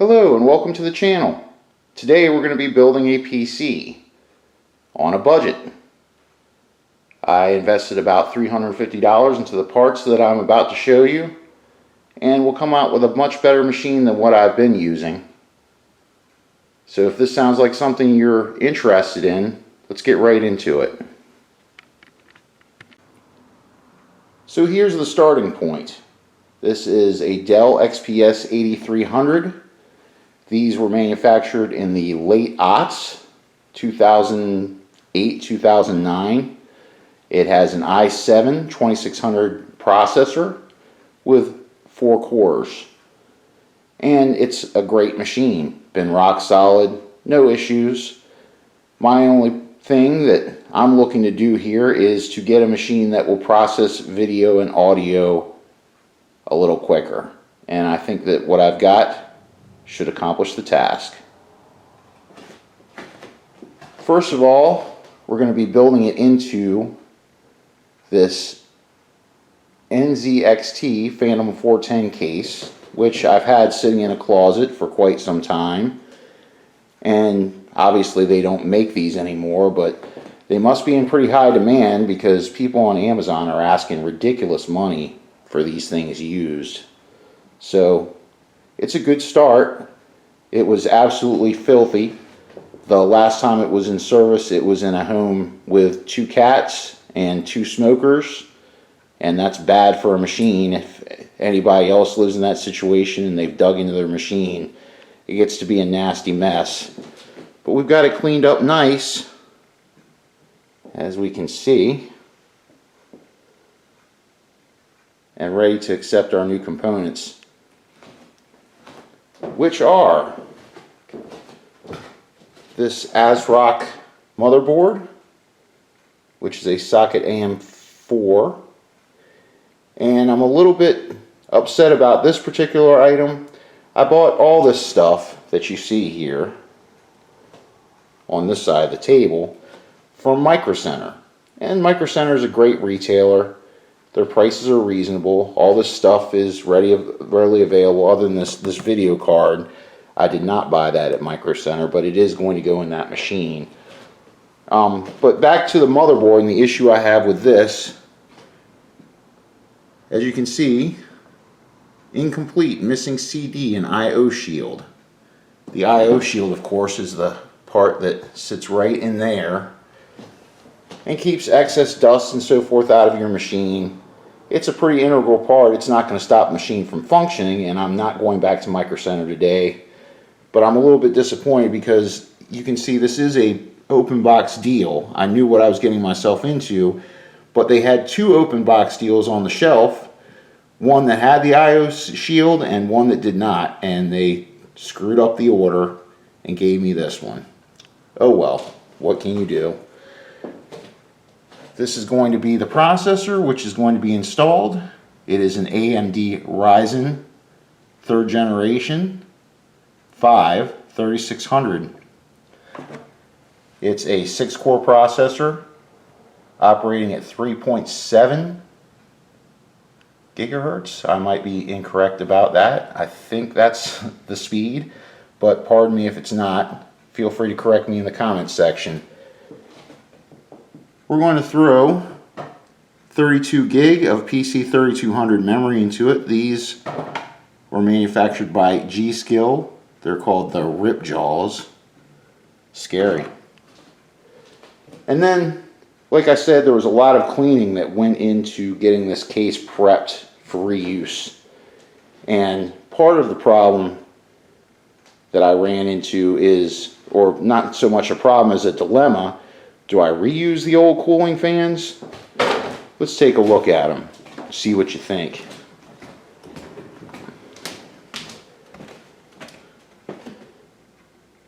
Hello and welcome to the channel. Today we're going to be building a PC on a budget. I invested about $350 into the parts that I'm about to show you, and we'll come out with a much better machine than what I've been using. So if this sounds like something you're interested in, let's get right into it. So here's the starting point. This is a Dell XPS 8300. These were manufactured in the late aughts, 2008, 2009. It has an i7 2600 processor with 4 cores. And it's a great machine. Been rock solid, no issues. My only thing that I'm looking to do here is to get a machine that will process video and audio a little quicker. And I think that what I've got should accomplish the task. First of all, we're going to be building it into this NZXT Phantom 410 case, which I've had sitting in a closet for quite some time. And obviously they don't make these anymore, but they must be in pretty high demand because people on Amazon are asking ridiculous money for these things used. So it's a good start. It was absolutely filthy. The last time it was in service, it was in a home with 2 cats and 2 smokers, and that's bad for a machine. If anybody else lives in that situation and they've dug into their machine, it gets to be a nasty mess. But we've got it cleaned up nice, as we can see, and ready to accept our new components, which are this ASRock motherboard, which is a socket AM4, and I'm a little bit upset about this particular item. I bought all this stuff that you see here on this side of the table from Micro Center, and Micro Center is a great retailer. Their prices are reasonable. All this stuff is readily available, other than this video card. I did not buy that at Micro Center, but it is going to go in that machine. But back to the motherboard and the issue I have with this. As you can see, incomplete, missing CD and I/O shield. The I/O shield, of course, is the part that sits right in there and keeps excess dust and so forth out of your machine. It's a pretty integral part. It's not going to stop the machine from functioning, and I'm not going back to Micro Center today. But I'm a little bit disappointed because you can see this is a open box deal. I knew what I was getting myself into, but they had 2 open box deals on the shelf. One that had the I/O shield and one that did not, and they screwed up the order and gave me this one. Oh well, what can you do? This is going to be the processor, which is going to be installed. It is an AMD Ryzen 3rd generation 5 3600. It's a 6-core processor operating at 3.7 gigahertz. I might be incorrect about that. I think that's the speed, but pardon me if it's not. Feel free to correct me in the comments section. We're going to throw 32 gig of PC 3200 memory into it. These were manufactured by G-Skill. They're called the Rip Jaws. Scary. And then, like I said, there was a lot of cleaning that went into getting this case prepped for reuse. And part of the problem that I ran into is, or not so much a problem as a dilemma, do I reuse the old cooling fans? Let's take a look at them, see what you think.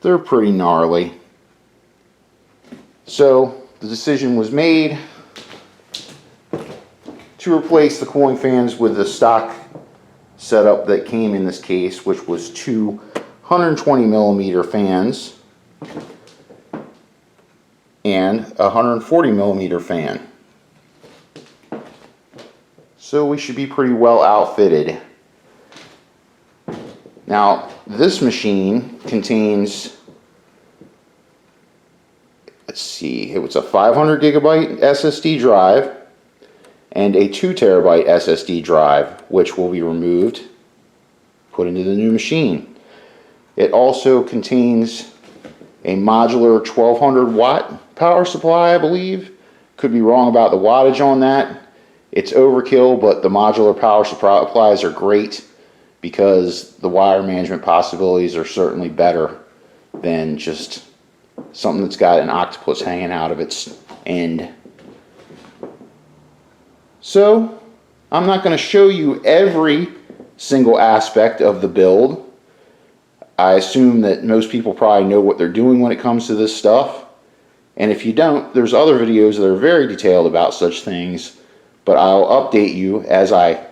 They're pretty gnarly. So the decision was made to replace the cooling fans with the stock setup that came in this case, which was 2 120 millimeter fans and a 140 millimeter fan. So we should be pretty well outfitted. Now, this machine contains, let's see, it was a 500 gigabyte SSD drive and a 2 terabyte SSD drive, which will be removed, put into the new machine. It also contains a modular 1200 watt power supply, I believe. Could be wrong about the wattage on that. It's overkill, but the modular power supplies are great because the wire management possibilities are certainly better than just something that's got an octopus hanging out of its end. So, I'm not going to show you every single aspect of the build. I assume that most people probably know what they're doing when it comes to this stuff. And if you don't, there's other videos that are very detailed about such things, but I'll update you as I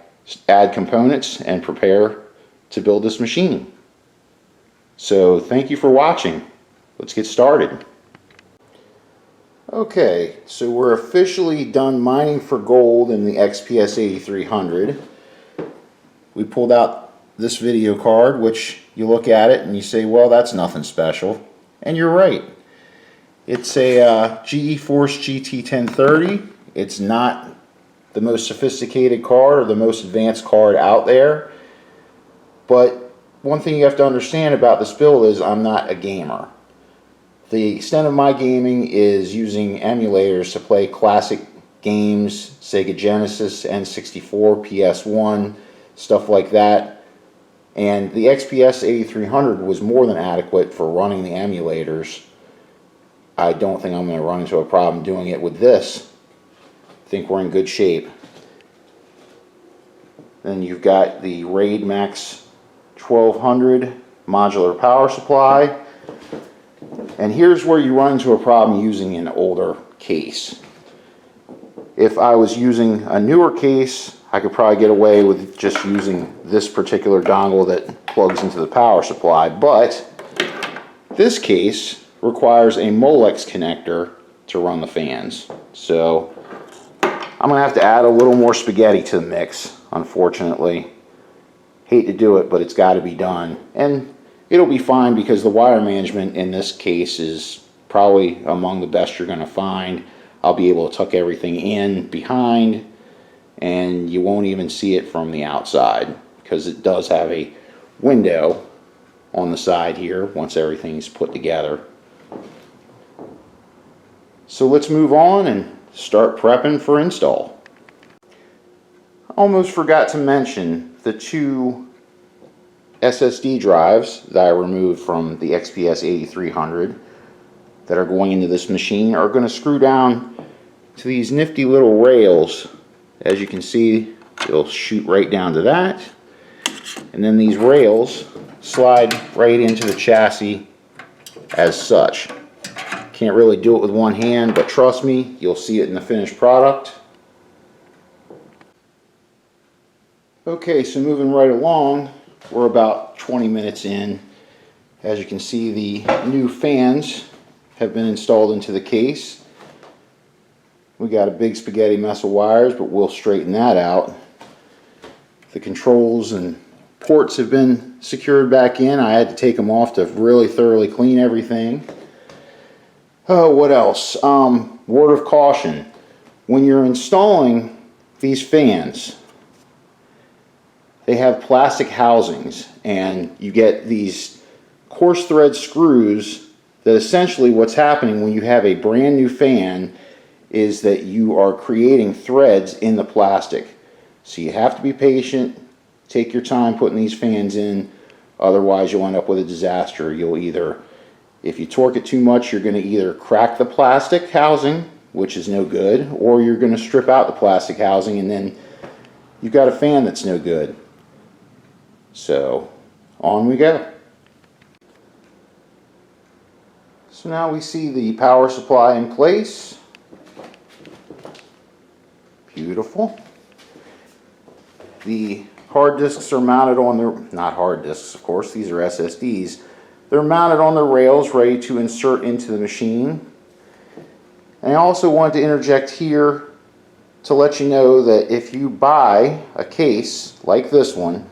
add components and prepare to build this machine. So thank you for watching. Let's get started. Okay, so we're officially done mining for gold in the XPS 8300. We pulled out this video card, which you look at it and you say, well, that's nothing special. And you're right. It's a GeForce GT 1030. It's not the most sophisticated card or the most advanced card out there. But one thing you have to understand about this build is I'm not a gamer. The extent of my gaming is using emulators to play classic games, Sega Genesis, N64, PS1, stuff like that. And the XPS 8300 was more than adequate for running the emulators. I don't think I'm going to run into a problem doing it with this. I think we're in good shape. Then you've got the RAID Max 1200 modular power supply. And here's where you run into a problem using an older case. If I was using a newer case, I could probably get away with just using this particular dongle that plugs into the power supply. But this case requires a Molex connector to run the fans. So I'm going to have to add a little more spaghetti to the mix, unfortunately. Hate to do it, but it's got to be done. And it'll be fine because the wire management in this case is probably among the best you're going to find. I'll be able to tuck everything in behind and you won't even see it from the outside because it does have a window on the side here once everything's put together. So let's move on and start prepping for install. I almost forgot to mention the two SSD drives that I removed from the XPS 8300 that are going into this machine are going to screw down to these nifty little rails. As you can see, it'll shoot right down to that. And then these rails slide right into the chassis as such. Can't really do it with one hand, but trust me, you'll see it in the finished product. Okay, so moving right along, we're about 20 minutes in. As you can see, the new fans have been installed into the case. We got a big spaghetti mess of wires, but we'll straighten that out. The controls and ports have been secured back in. I had to take them off to really thoroughly clean everything. Oh, what else? Word of caution. When you're installing these fans, they have plastic housings and you get these coarse thread screws that essentially what's happening when you have a brand new fan is that you are creating threads in the plastic. So you have to be patient, take your time putting these fans in, otherwise you'll end up with a disaster. You'll either, if you torque it too much, you're going to either crack the plastic housing, which is no good, or you're going to strip out the plastic housing and then you've got a fan that's no good. So on we go. So now we see the power supply in place. Beautiful. The hard disks are mounted on the, not hard disks of course, these are SSDs. They're mounted on the rails ready to insert into the machine. And I also wanted to interject here to let you know that if you buy a case like this one,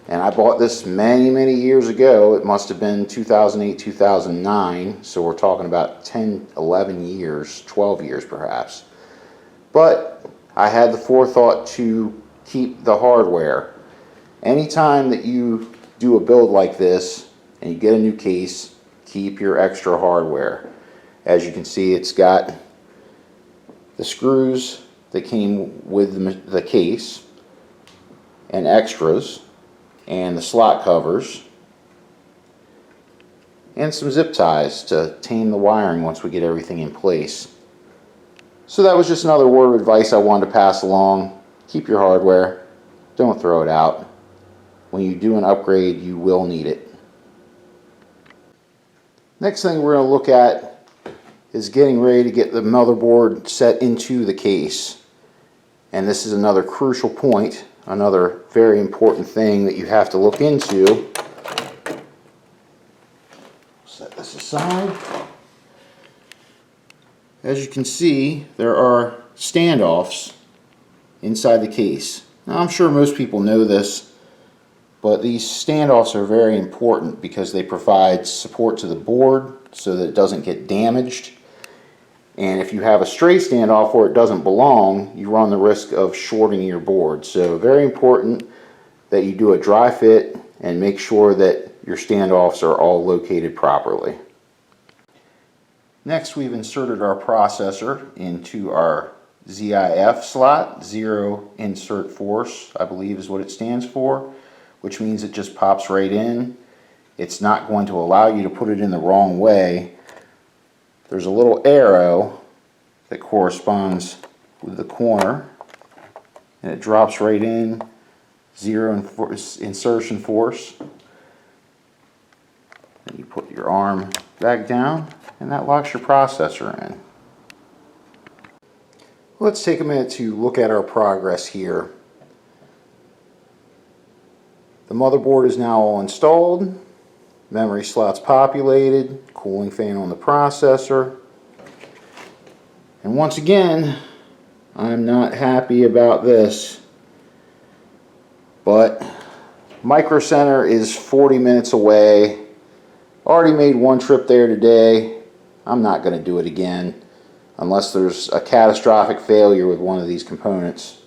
And I bought this many years ago. It must have been 2008, 2009. So we're talking about 10, 11 years, 12 years perhaps. But I had the forethought to keep the hardware. Anytime that you do a build like this and you get a new case, keep your extra hardware. As you can see, it's got the screws that came with the case and extras, and the slot covers, and some zip ties to tame the wiring once we get everything in place. So that was just another word of advice I wanted to pass along. Keep your hardware, don't throw it out. When you do an upgrade, you will need it. Next thing we're going to look at is getting ready to get the motherboard set into the case. And this is another crucial point, another very important thing that you have to look into. Set this aside. As you can see, there are standoffs inside the case. Now, I'm sure most people know this, but these standoffs are very important because they provide support to the board so that it doesn't get damaged. And if you have a stray standoff where it doesn't belong, you run the risk of shorting your board. So very important that you do a dry fit and make sure that your standoffs are all located properly. Next, we've inserted our processor into our ZIF slot, zero insert force, I believe is what it stands for, which means it just pops right in. It's not going to allow you to put it in the wrong way. There's a little arrow that corresponds with the corner, and it drops right in, zero insertion force. Then you put your arm back down, and that locks your processor in. Let's take a minute to look at our progress here. The motherboard is now all installed, memory slots populated, cooling fan on the processor. And once again, I'm not happy about this, but Micro Center is 40 minutes away. Already made one trip there today. I'm not going to do it again unless there's a catastrophic failure with one of these components.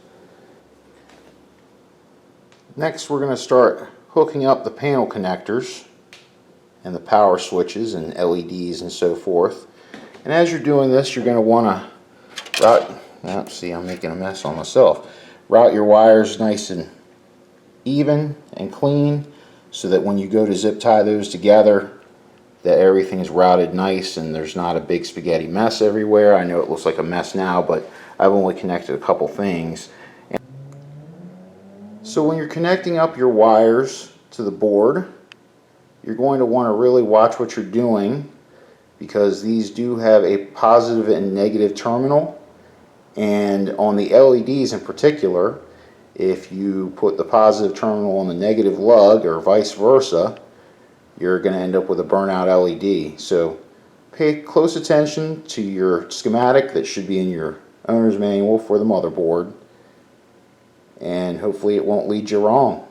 Next, we're going to start hooking up the panel connectors and the power switches and LEDs and so forth. And as you're doing this, you're going to want to route, see, I'm making a mess on myself. Route your wires nice and even and clean so that when you go to zip tie those together, that everything is routed nice and there's not a big spaghetti mess everywhere. I know it looks like a mess now, but I've only connected a couple things. So when you're connecting up your wires to the board, you're going to want to really watch what you're doing, because these do have a positive and negative terminal, and on the LEDs in particular, if you put the positive terminal on the negative lug or vice versa, you're going to end up with a burnout LED. So pay close attention to your schematic that should be in your owner's manual for the motherboard, and hopefully it won't lead you wrong.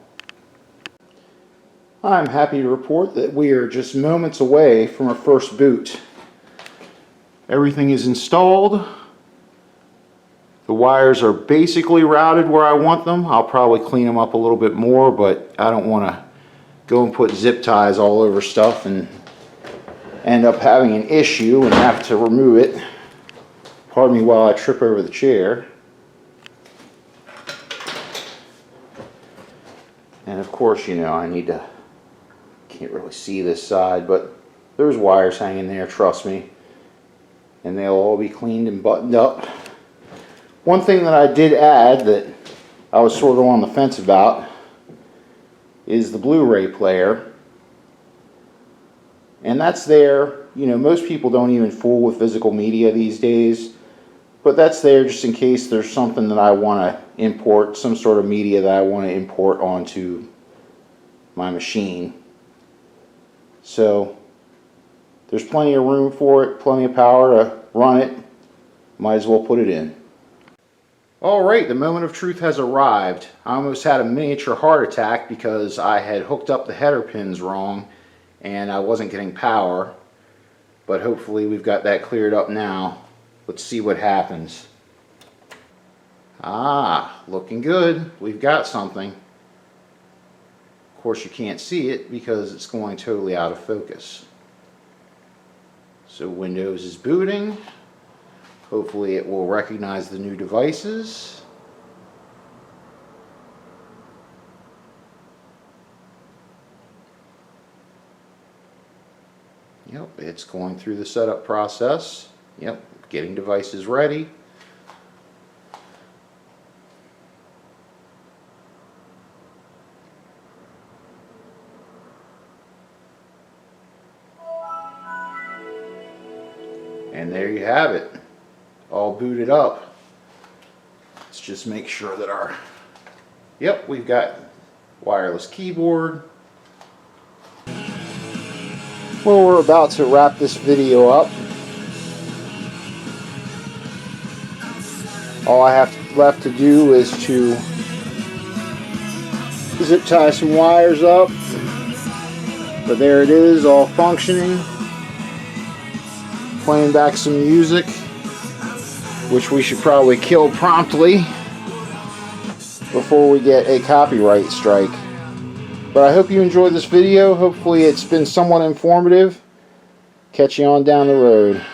I'm happy to report that we are just moments away from our first boot. Everything is installed. The wires are basically routed where I want them. I'll probably clean them up a little bit more, but I don't want to go and put zip ties all over stuff and end up having an issue and have to remove it. Pardon me while I trip over the chair. And of course, you know, I need to, can't really see this side, but there's wires hanging there, trust me. And they'll all be cleaned and buttoned up. One thing that I did add that I was sort of on the fence about is the Blu-ray player. And that's there, you know, most people don't even fool with physical media these days, but that's there just in case there's something that I want to import, some sort of media that I want to import onto my machine. So there's plenty of room for it, plenty of power to run it, might as well put it in. Alright, the moment of truth has arrived. I almost had a miniature heart attack because I had hooked up the header pins wrong and I wasn't getting power. But hopefully we've got that cleared up now. Let's see what happens. Ah, looking good. We've got something. Of course you can't see it because it's going totally out of focus. So Windows is booting. Hopefully it will recognize the new devices. Yep, it's going through the setup process. Yep, getting devices ready. And there you have it, all booted up. Let's just make sure that yep, we've got wireless keyboard. Well, we're about to wrap this video up. All I have left to do is to zip tie some wires up. But there it is, all functioning. Playing back some music, which we should probably kill promptly before we get a copyright strike. But I hope you enjoyed this video. Hopefully it's been somewhat informative. Catch you on down the road.